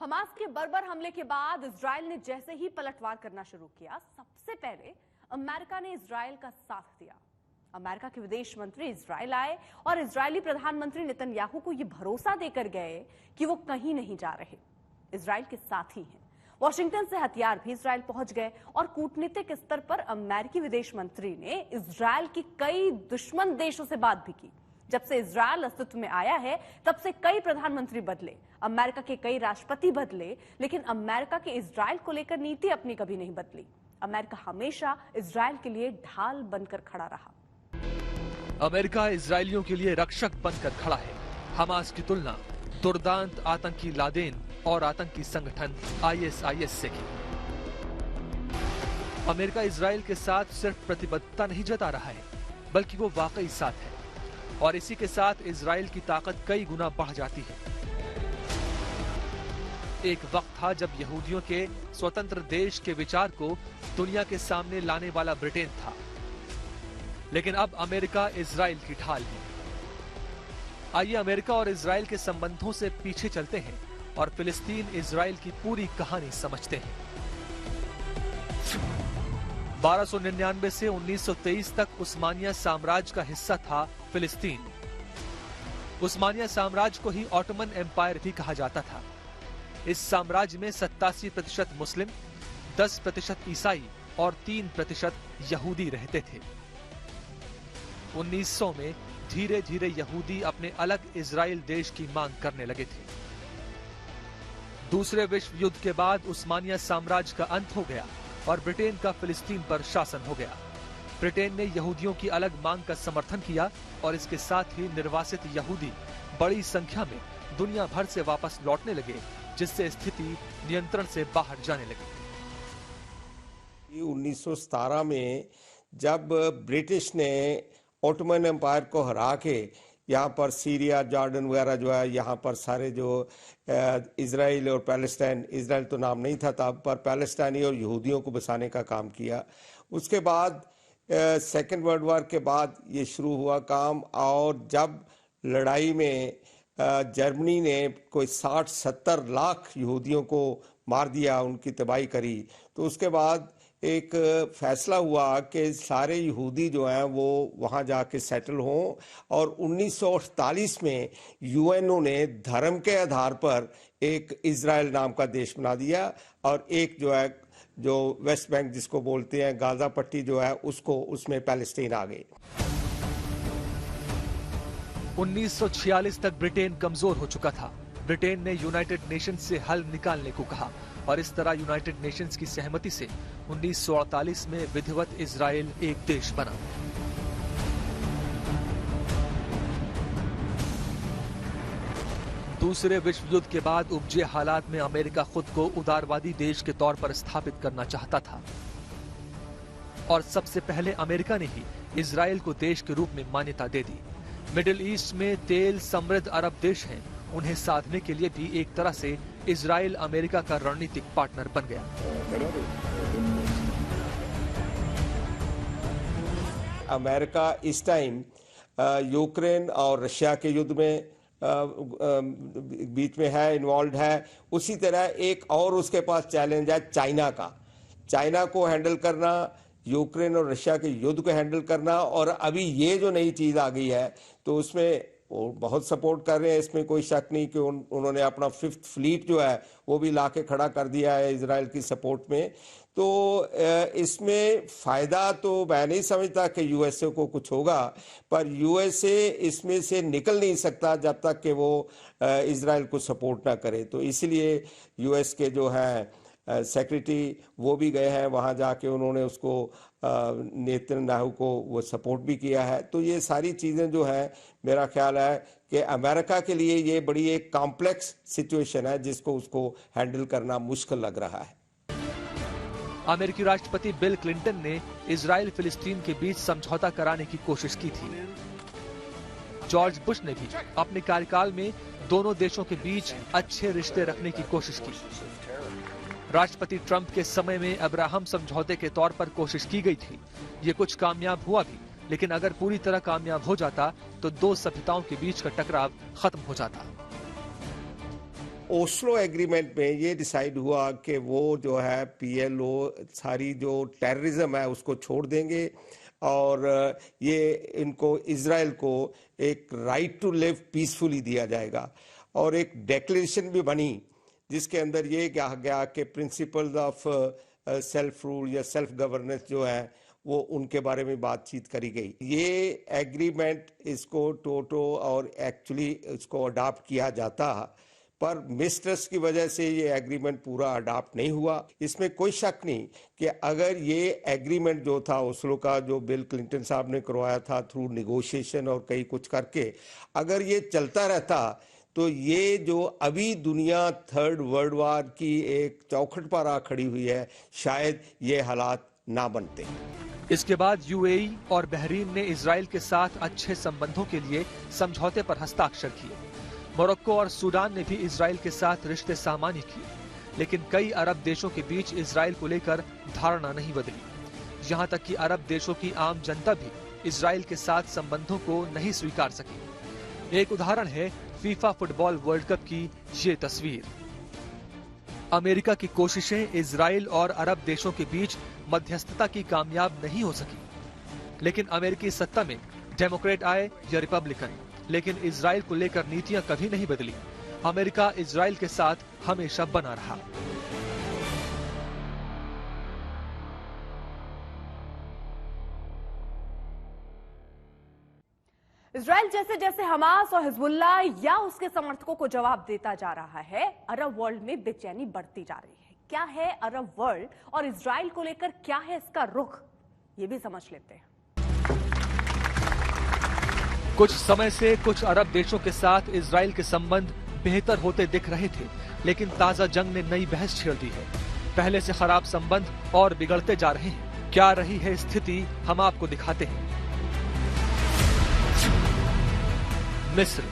Hamas के बर्बर हमले के बाद इजराइल ने जैसे ही पलटवार करना शुरू किया, सबसे पहले अमेरिका ने इजराइल का साथ दिया। अमेरिका के विदेश मंत्री इजराइल आए और इजरायली प्रधानमंत्री नेतन्याहू को यह भरोसा देकर गए कि वो कहीं नहीं जा रहे, इजराइल के साथ ही हैं। वॉशिंगटन से हथियार भी इजराइल पहुंच गए और कूटनीतिक स्तर पर अमेरिकी विदेश मंत्री ने इजराइल की कई दुश्मन देशों से बात भी की। जब से इजराइल अस्तित्व में आया है तब से कई प्रधानमंत्री बदले, अमेरिका के कई राष्ट्रपति बदले, लेकिन अमेरिका की इजराइल को लेकर नीति अपनी कभी नहीं बदली। अमेरिका हमेशा इजराइल के लिए ढाल बनकर खड़ा रहा। अमेरिका इजरायलियों के लिए रक्षक बनकर खड़ा है। हमास की तुलना दुर्दांत आतंकी लादेन और आतंकी संगठन ISIS से की। अमेरिका इजराइल के साथ सिर्फ प्रतिबद्धता नहीं जता रहा है, बल्कि वो वाकई साथ है, और इसी के साथ इजराइल की ताकत कई गुना बढ़ जाती है। एक वक्त था जब यहूदियों के स्वतंत्र देश के विचार को दुनिया के सामने लाने वाला ब्रिटेन था, लेकिन अब अमेरिका इजराइल की ढाल है। आइए अमेरिका और इजराइल के संबंधों से पीछे चलते हैं और फिलिस्तीन इजराइल की पूरी कहानी समझते हैं। 1299 से 1923 तक उस्मानिया साम्राज्य का हिस्सा था फिलिस्तीन। उस्मानिया साम्राज्य को ही ऑटोमन एम्पायर भी कहा जाता था। इस साम्राज्य में 87% मुस्लिम, 10% ईसाई और 3% यहूदी रहते थे। 1900 में धीरे धीरे यहूदी अपने अलग इजराइल देश की मांग करने लगे थे। दूसरे विश्व युद्ध के बाद उस्मानिया साम्राज्य का अंत हो गया और ब्रिटेन का फिलिस्तीन पर शासन हो गया। ब्रिटेन ने यहूदियों की अलग मांग का समर्थन किया और इसके साथ ही निर्वासित यहूदी बड़ी संख्या में दुनिया भर से वापस लौटने लगे, जिससे स्थिति नियंत्रण से बाहर जाने लगी। 1917 में जब ब्रिटिश ने ऑटोमन एम्पायर को हरा के यहाँ पर सीरिया, जॉर्डन वगैरह जो है, यहाँ पर सारे जो इजराइल और पैलेस्टाइन, इजराइल तो नाम नहीं था तब, पर पैलेस्टाइनी और यहूदियों को बसाने का काम किया। उसके बाद सेकेंड वर्ल्ड वॉर के बाद ये शुरू हुआ काम, और जब लड़ाई में जर्मनी ने कोई 60-70 लाख यहूदियों को मार दिया, उनकी तबाही करी, तो उसके बाद एक फैसला हुआ कि सारे यहूदी जो हैं वो वहाँ जाके सेटल हों, और 1948 में यूएनओ ने धर्म के आधार पर एक इजराइल नाम का देश बना दिया, और एक जो है जो वेस्ट बैंक जिसको बोलते हैं, गाजा पट्टी जो है, उसको उसमें पैलेस्टीन आ गई। 1946 तक ब्रिटेन कमजोर हो चुका था। ब्रिटेन ने यूनाइटेड नेशंस से हल निकालने को कहा और इस तरह यूनाइटेड नेशंस की सहमति से 1948 में विधिवत इजराइल एक देश बना। दूसरे विश्व युद्ध के बाद उपजे हालात में अमेरिका खुद को उदारवादी देश के तौर पर स्थापित करना चाहता था, और सबसे पहले अमेरिका ने ही इजराइल को देश के रूप में मान्यता दे दी। मिडिल ईस्ट में तेल समृद्ध अरब देश हैं, उन्हें साधने के लिए भी एक तरह से इजराइल अमेरिका का रणनीतिक पार्टनर बन गया। अमेरिका इस टाइम यूक्रेन और रशिया के युद्ध में बीच में है, इन्वॉल्व है। उसी तरह एक और उसके पास चैलेंज है चाइना का। चाइना को हैंडल करना, यूक्रेन और रशिया के युद्ध को हैंडल करना, और अभी ये जो नई चीज आ गई है तो उसमें वो बहुत सपोर्ट कर रहे हैं, इसमें कोई शक नहीं कि उन्होंने अपना 5th फ्लीट जो है वो भी लाके खड़ा कर दिया है इजराइल की सपोर्ट में। तो इसमें फ़ायदा तो मैं नहीं समझता कि यूएसए को कुछ होगा, पर यूएसए इसमें से निकल नहीं सकता जब तक कि वो इजराइल को सपोर्ट ना करे। तो इसलिए यूएस के जो है सेक्रेटरी वो भी गए हैं वहाँ जाके, उन्होंने उसको नेतन्याहू को वो सपोर्ट भी किया है। तो ये सारी चीज़ें जो है, मेरा ख्याल है कि अमेरिका के लिए ये बड़ी एक कॉम्प्लेक्स सिचुएशन है जिसको उसको हैंडल करना मुश्किल लग रहा है। अमेरिकी राष्ट्रपति बिल क्लिंटन ने इजराइल फिलिस्तीन के बीच समझौता कराने की कोशिश की थी। जॉर्ज बुश ने भी अपने कार्यकाल में दोनों देशों के बीच अच्छे रिश्ते रखने की कोशिश की। राष्ट्रपति ट्रंप के समय में अब्राहम समझौते के तौर पर कोशिश की गई थी। ये कुछ कामयाब हुआ भी, लेकिन अगर पूरी तरह कामयाब हो जाता तो दो सभ्यताओं के बीच का टकराव खत्म हो जाता। ओस्लो एग्रीमेंट में ये डिसाइड हुआ कि वो जो है PLO सारी जो टेररिज्म है उसको छोड़ देंगे और ये इनको इजराइल को एक राइट टू लिव पीसफुली दिया जाएगा। और एक डिक्लेरेशन भी बनी जिसके अंदर ये कहा गया कि प्रिंसिपल्स ऑफ सेल्फ रूल या सेल्फ गवर्नेंस जो है वो उनके बारे में बातचीत करी गई। ये एग्रीमेंट इसको टोटो और एक्चुअली इसको अडॉप्ट किया जाता, पर मिसट्रस्ट की वजह से ये एग्रीमेंट पूरा अडॉप्ट नहीं हुआ। इसमें कोई शक नहीं कि अगर ये एग्रीमेंट जो था ओस्लो का, जो बिल क्लिंटन साहब ने करवाया था थ्रू निगोशिएशन और कई कुछ करके, अगर ये चलता रहता तो ये जो अभी दुनिया थर्ड वर्ल्ड वार की एक चौखट पर आ खड़ी हुई है, शायद ये हालात ना बनते। इसके बाद UAE और बहरीन ने इजराइल के साथ अच्छे संबंधों के लिए समझौते पर हस्ताक्षर किए। मोरक्को और सूडान ने भी इजराइल के साथ रिश्ते सामान्य किए, लेकिन कई अरब देशों के बीच इजराइल को लेकर धारणा नहीं बदली। यहाँ तक कि अरब देशों की आम जनता भी इजराइल के साथ संबंधों को नहीं स्वीकार सकी। एक उदाहरण है फीफा फुटबॉल वर्ल्ड कप की ये तस्वीर। अमेरिका की कोशिशें इजराइल और अरब देशों के बीच मध्यस्थता की कामयाब नहीं हो सकी, लेकिन अमेरिकी सत्ता में डेमोक्रेट आए या रिपब्लिकन, लेकिन इजराइल को लेकर नीतियां कभी नहीं बदली। अमेरिका इजराइल के साथ हमेशा बना रहा। इजराइल जैसे जैसे हमास और हिजबुल्लाह या उसके समर्थकों को जवाब देता जा रहा है, अरब वर्ल्ड में बेचैनी बढ़ती जा रही है। क्या है अरब वर्ल्ड और इजराइल को लेकर क्या है इसका रुख, ये भी समझ लेते हैं। कुछ समय से कुछ अरब देशों के साथ इजराइल के संबंध बेहतर होते दिख रहे थे, लेकिन ताजा जंग ने नई बहस छेड़ दी है। पहले से खराब संबंध और बिगड़ते जा रहे हैं। क्या रही है स्थिति, हम आपको दिखाते हैं। मिस्र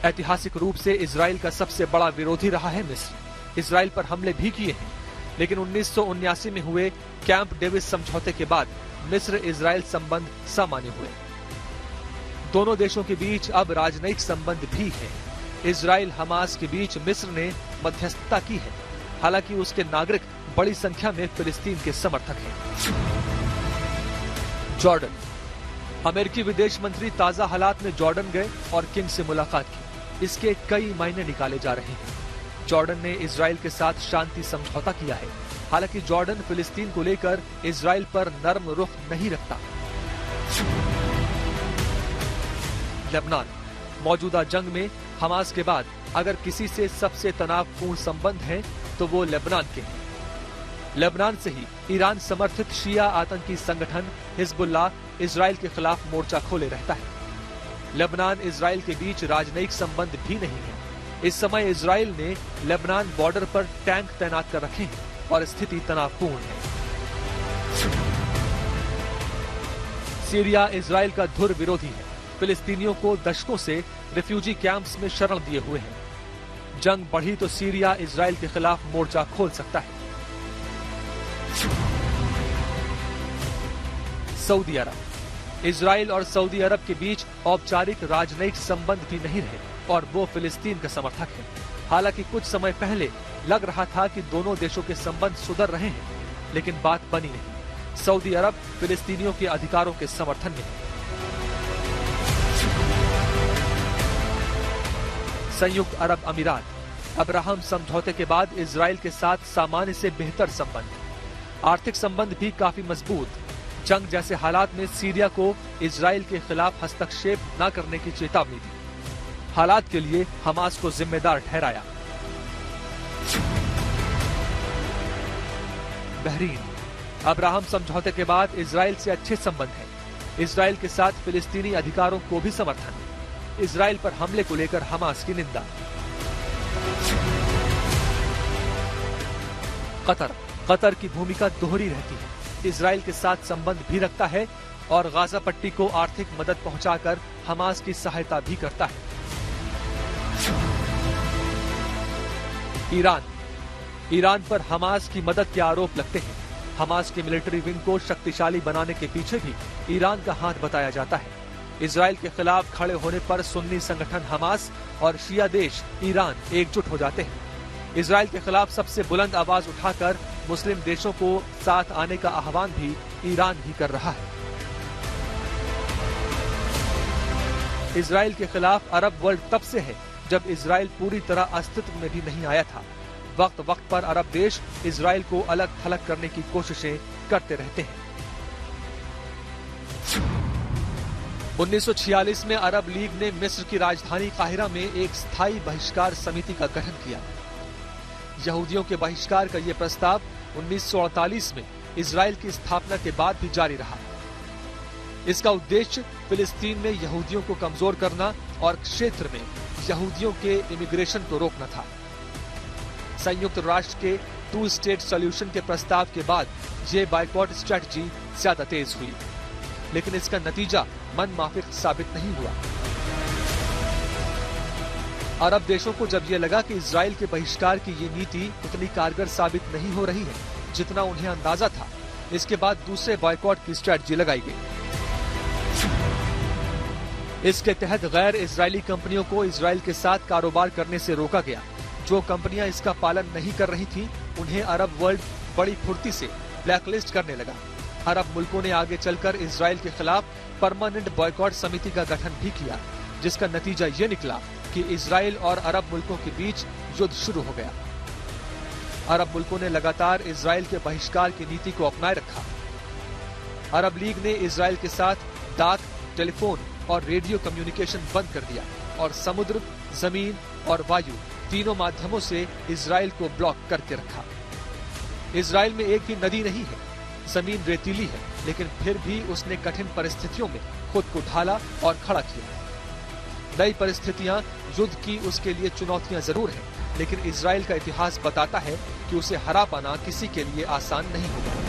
ऐतिहासिक रूप से इजराइल का सबसे बड़ा विरोधी रहा है। मिस्र इजराइल पर हमले भी किए हैं, लेकिन 1979 में हुए कैंप डेविड समझौते के बाद मिस्र इजराइल संबंध सामान्य हुए। दोनों देशों के बीच अब राजनयिक संबंध भी है। इजराइल हमास के बीच मिस्र ने मध्यस्थता की है, हालांकि उसके नागरिक बड़ी संख्या में फिलिस्तीन के समर्थक हैं। जॉर्डन अमेरिकी विदेश मंत्री ताजा हालात में जॉर्डन गए और किंग से मुलाकात की। इसके कई मायने निकाले जा रहे हैं। जॉर्डन ने इजराइल के साथ शांति समझौता किया है, हालांकि जॉर्डन फिलिस्तीन को लेकर इजराइल पर नर्म रुख नहीं रखता। लेबनान मौजूदा जंग में हमास के बाद अगर किसी से सबसे तनावपूर्ण संबंध हैं, तो वो लेबनान के हैं। लेबनान से ही ईरान समर्थित शिया आतंकी संगठन हिजबुल्लाह इजराइल के खिलाफ मोर्चा खोले रहता है। लेबनान इजराइल के बीच राजनयिक संबंध भी नहीं है। इस समय इजराइल ने लेबनान बॉर्डर पर टैंक तैनात कर रखे हैं और स्थिति तनावपूर्ण है। सीरिया इजराइल का धुर विरोधी है। फिलिस्तीनियों को दशकों से रिफ्यूजी कैंप्स में शरण दिए हुए हैं। जंग बढ़ी तो सीरिया इजराइल के खिलाफ मोर्चा खोल सकता है। सऊदी अरब इजराइल और सऊदी अरब के बीच औपचारिक राजनयिक संबंध भी नहीं रहे और वो फिलिस्तीन का समर्थक है। हालांकि कुछ समय पहले लग रहा था कि दोनों देशों के संबंध सुधर रहे हैं, लेकिन बात बनी नहीं। सऊदी अरब फिलिस्तीनियों के अधिकारों के समर्थन में है। संयुक्त अरब अमीरात अब्राहम समझौते के बाद इजराइल के साथ सामान्य से बेहतर संबंध। आर्थिक संबंध भी काफी मजबूत। जंग जैसे हालात में सीरिया को इजराइल के खिलाफ हस्तक्षेप न करने की चेतावनी दी। हालात के लिए हमास को जिम्मेदार ठहराया। बहरीन अब्राहम समझौते के बाद इजराइल से अच्छे संबंध हैं। इजराइल के साथ फिलिस्तीनी अधिकारों को भी समर्थन। इजराइल पर हमले को लेकर हमास की निंदा। कतर की भूमिका दोहरी रहती है। इजराइल के साथ संबंध भी रखता है और गाजा पट्टी को आर्थिक मदद पहुंचाकर हमास की सहायता भी करता है। ईरान पर हमास की मदद के आरोप लगते हैं। हमास की मिलिट्री विंग को शक्तिशाली बनाने के पीछे भी ईरान का हाथ बताया जाता है। इजराइल के खिलाफ खड़े होने पर सुन्नी संगठन हमास और शिया देश ईरान एकजुट हो जाते हैं। इजराइल के खिलाफ सबसे बुलंद आवाज उठाकर मुस्लिम देशों को साथ आने का आह्वान भी ईरान ही कर रहा है। इजराइल के खिलाफ अरब वर्ल्ड तब से है जब इजराइल पूरी तरह अस्तित्व में भी नहीं आया था। वक्त वक्त पर अरब देश इजराइल को अलग थलग करने की कोशिशें करते रहते हैं। 1946 में अरब लीग ने मिस्र की राजधानी काहिरा में एक स्थायी बहिष्कार समिति का गठन किया। यहूदियों के बहिष्कार का यह प्रस्ताव 1948 में इजराइल की स्थापना के बाद भी जारी रहा। इसका उद्देश्य फिलिस्तीन में यहूदियों को कमजोर करना और क्षेत्र में यहूदियों के इमिग्रेशन को रोकना था। संयुक्त राष्ट्र के 2 स्टेट सॉल्यूशन के प्रस्ताव के बाद ये बायकॉट स्ट्रेटजी ज्यादा तेज हुई, लेकिन इसका नतीजा मनमाफिक साबित नहीं हुआ। अरब देशों को जब यह लगा कि इजराइल के बहिष्कार की ये नीति उतनी कारगर साबित नहीं हो रही है जितना उन्हें अंदाजा था, इसके बाद दूसरे बॉयकॉट की स्ट्रेटजी लगाई गई। इसके तहत गैर इजरायली कंपनियों को इजराइल के साथ कारोबार करने से रोका गया। जो कंपनियां इसका पालन नहीं कर रही थीं, उन्हें अरब वर्ल्ड बड़ी फुर्ती से ब्लैकलिस्ट करने लगा। अरब मुल्कों ने आगे चलकर इजराइल के खिलाफ परमानेंट बॉयकॉट समिति का गठन भी किया, जिसका नतीजा ये निकला कि इजराइल और अरब मुल्कों के बीच युद्ध शुरू हो गया। अरब मुल्कों ने लगातार इजराइल के बहिष्कार की नीति को अपनाए रखा। अरब लीग ने इजराइल के साथ डाक, टेलीफोन और रेडियो कम्युनिकेशन बंद कर दिया और समुद्र, जमीन और वायु तीनों माध्यमों से इजराइल को ब्लॉक करके रखा। इजराइल में एक भी नदी नहीं है, जमीन रेतीली है, लेकिन फिर भी उसने कठिन परिस्थितियों में खुद को ढाला और खड़ा किया। नई परिस्थितियां, युद्ध की उसके लिए चुनौतियां जरूर हैं, लेकिन इजराइल का इतिहास बताता है कि उसे हरा पाना किसी के लिए आसान नहीं होगा।